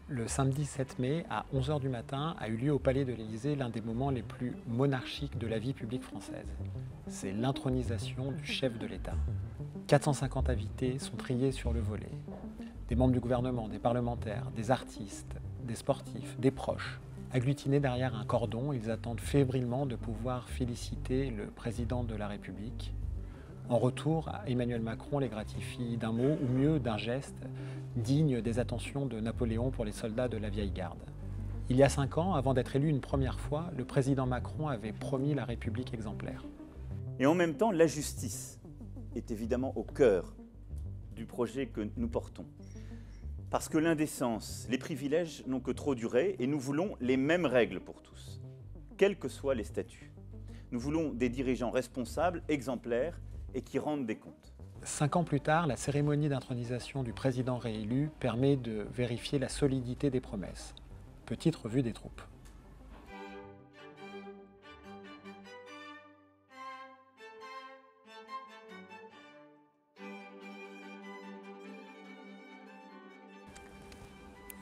Le samedi 7 mai, à 11 h du matin, a eu lieu au Palais de l'Élysée l'un des moments les plus monarchiques de la vie publique française. C'est l'intronisation du chef de l'État. 450 invités sont triés sur le volet. Des membres du gouvernement, des parlementaires, des artistes, des sportifs, des proches. Agglutinés derrière un cordon, ils attendent fébrilement de pouvoir féliciter le président de la République. En retour, Emmanuel Macron les gratifie d'un mot, ou mieux d'un geste, digne des attentions de Napoléon pour les soldats de la vieille garde. Il y a 5 ans, avant d'être élu une première fois, le président Macron avait promis la République exemplaire. Et en même temps, la justice est évidemment au cœur du projet que nous portons. Parce que l'indécence, les privilèges n'ont que trop duré et nous voulons les mêmes règles pour tous, quels que soient les statuts. Nous voulons des dirigeants responsables, exemplaires et qui rendent des comptes. 5 ans plus tard, la cérémonie d'intronisation du président réélu permet de vérifier la solidité des promesses. Petite revue des troupes.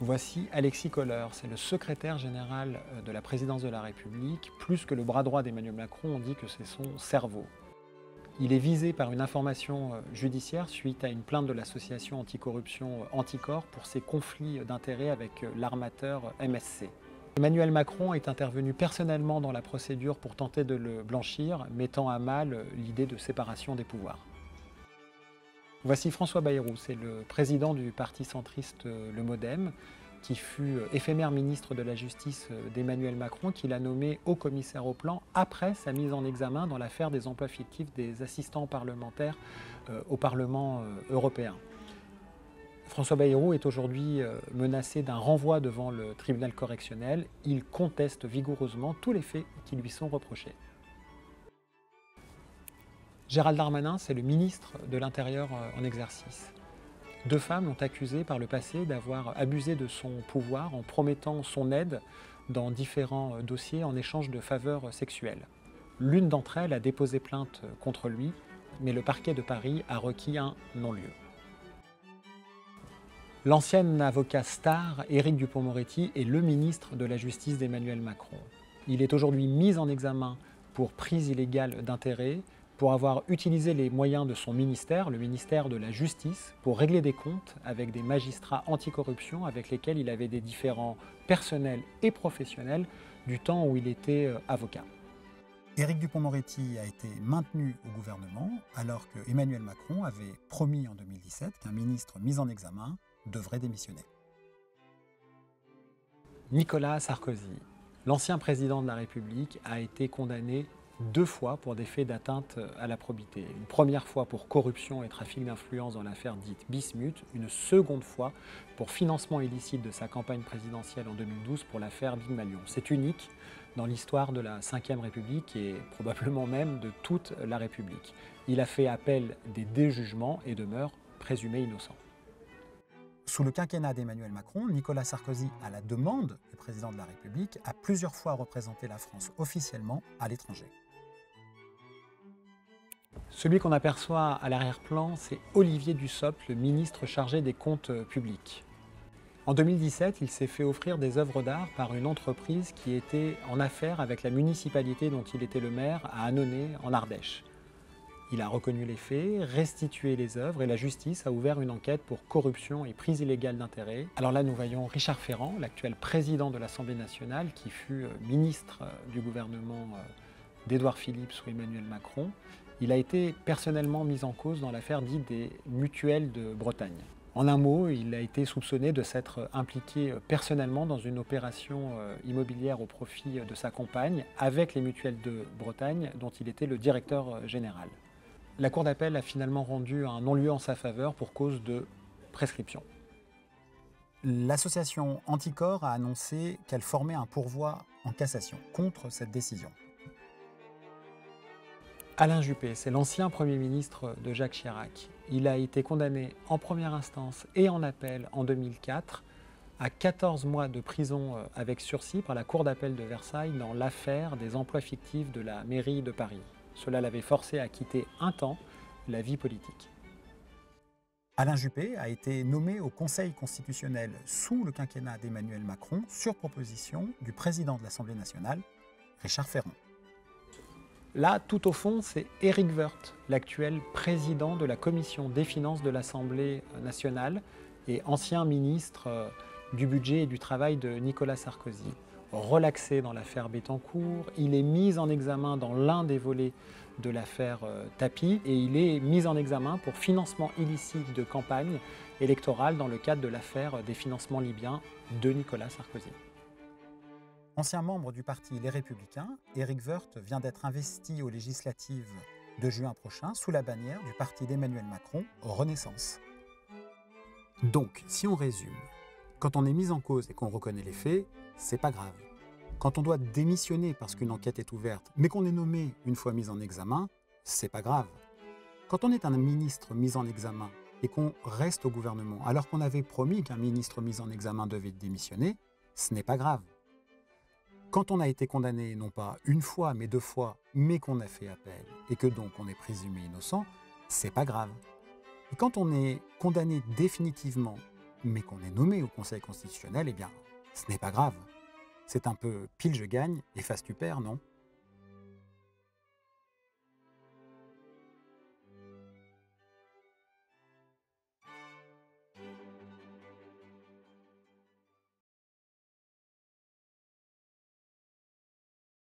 Voici Alexis Kohler, c'est le secrétaire général de la présidence de la République. Plus que le bras droit d'Emmanuel Macron, on dit que c'est son cerveau. Il est visé par une information judiciaire suite à une plainte de l'association anticorruption Anticor pour ses conflits d'intérêts avec l'armateur MSC. Emmanuel Macron est intervenu personnellement dans la procédure pour tenter de le blanchir, mettant à mal l'idée de séparation des pouvoirs. Voici François Bayrou, c'est le président du parti centriste Le Modem, qui fut éphémère ministre de la Justice d'Emmanuel Macron, qui l'a nommé haut commissaire au plan après sa mise en examen dans l'affaire des emplois fictifs des assistants parlementaires au Parlement européen. François Bayrou est aujourd'hui menacé d'un renvoi devant le tribunal correctionnel. Il conteste vigoureusement tous les faits qui lui sont reprochés. Gérald Darmanin, c'est le ministre de l'Intérieur en exercice. 2 femmes l'ont accusé par le passé d'avoir abusé de son pouvoir en promettant son aide dans différents dossiers en échange de faveurs sexuelles. L'une d'entre elles a déposé plainte contre lui, mais le parquet de Paris a requis un non-lieu. L'ancien avocat star, Éric Dupond-Moretti, est le ministre de la Justice d'Emmanuel Macron. Il est aujourd'hui mis en examen pour prise illégale d'intérêt, pour avoir utilisé les moyens de son ministère, le ministère de la Justice, pour régler des comptes avec des magistrats anticorruption avec lesquels il avait des différends personnels et professionnels du temps où il était avocat. Éric Dupond-Moretti a été maintenu au gouvernement alors que Emmanuel Macron avait promis en 2017 qu'un ministre mis en examen devrait démissionner. Nicolas Sarkozy, l'ancien président de la République, a été condamné 2 fois pour des faits d'atteinte à la probité. Une première fois pour corruption et trafic d'influence dans l'affaire dite Bismuth, une seconde fois pour financement illicite de sa campagne présidentielle en 2012 pour l'affaire Big Malion. C'est unique dans l'histoire de la Ve République et probablement même de toute la République. Il a fait appel des déjugements et demeure présumé innocent. Sous le quinquennat d'Emmanuel Macron, Nicolas Sarkozy, à la demande du président de la République, a plusieurs fois représenté la France officiellement à l'étranger. Celui qu'on aperçoit à l'arrière-plan, c'est Olivier Dussopt, le ministre chargé des comptes publics. En 2017, il s'est fait offrir des œuvres d'art par une entreprise qui était en affaire avec la municipalité dont il était le maire à Annonay, en Ardèche. Il a reconnu les faits, restitué les œuvres et la justice a ouvert une enquête pour corruption et prise illégale d'intérêt. Alors là, nous voyons Richard Ferrand, l'actuel président de l'Assemblée nationale, qui fut ministre du gouvernement d'Édouard Philippe sous Emmanuel Macron. Il a été personnellement mis en cause dans l'affaire dite des mutuelles de Bretagne. En un mot, il a été soupçonné de s'être impliqué personnellement dans une opération immobilière au profit de sa compagne avec les mutuelles de Bretagne dont il était le directeur général. La Cour d'appel a finalement rendu un non-lieu en sa faveur pour cause de prescription. L'association Anticor a annoncé qu'elle formait un pourvoi en cassation contre cette décision. Alain Juppé, c'est l'ancien Premier ministre de Jacques Chirac. Il a été condamné en première instance et en appel en 2004 à 14 mois de prison avec sursis par la Cour d'appel de Versailles dans l'affaire des emplois fictifs de la mairie de Paris. Cela l'avait forcé à quitter un temps la vie politique. Alain Juppé a été nommé au Conseil constitutionnel sous le quinquennat d'Emmanuel Macron sur proposition du président de l'Assemblée nationale, Richard Ferrand. Là, tout au fond, c'est Éric Woerth, l'actuel président de la Commission des finances de l'Assemblée nationale et ancien ministre du budget et du travail de Nicolas Sarkozy. Relaxé dans l'affaire Bettencourt, il est mis en examen dans l'un des volets de l'affaire Tapie et il est mis en examen pour financement illicite de campagne électorale dans le cadre de l'affaire des financements libyens de Nicolas Sarkozy. Ancien membre du parti Les Républicains, Éric Woerth vient d'être investi aux législatives de juin prochain sous la bannière du parti d'Emmanuel Macron, Renaissance. Donc, si on résume, quand on est mis en cause et qu'on reconnaît les faits, c'est pas grave. Quand on doit démissionner parce qu'une enquête est ouverte, mais qu'on est nommé une fois mis en examen, c'est pas grave. Quand on est un ministre mis en examen et qu'on reste au gouvernement alors qu'on avait promis qu'un ministre mis en examen devait démissionner, ce n'est pas grave. Quand on a été condamné non pas une fois mais 2 fois, mais qu'on a fait appel et que donc on est présumé innocent, c'est pas grave. Et quand on est condamné définitivement mais qu'on est nommé au Conseil constitutionnel, eh bien, ce n'est pas grave. C'est un peu pile je gagne et face tu perds, non ?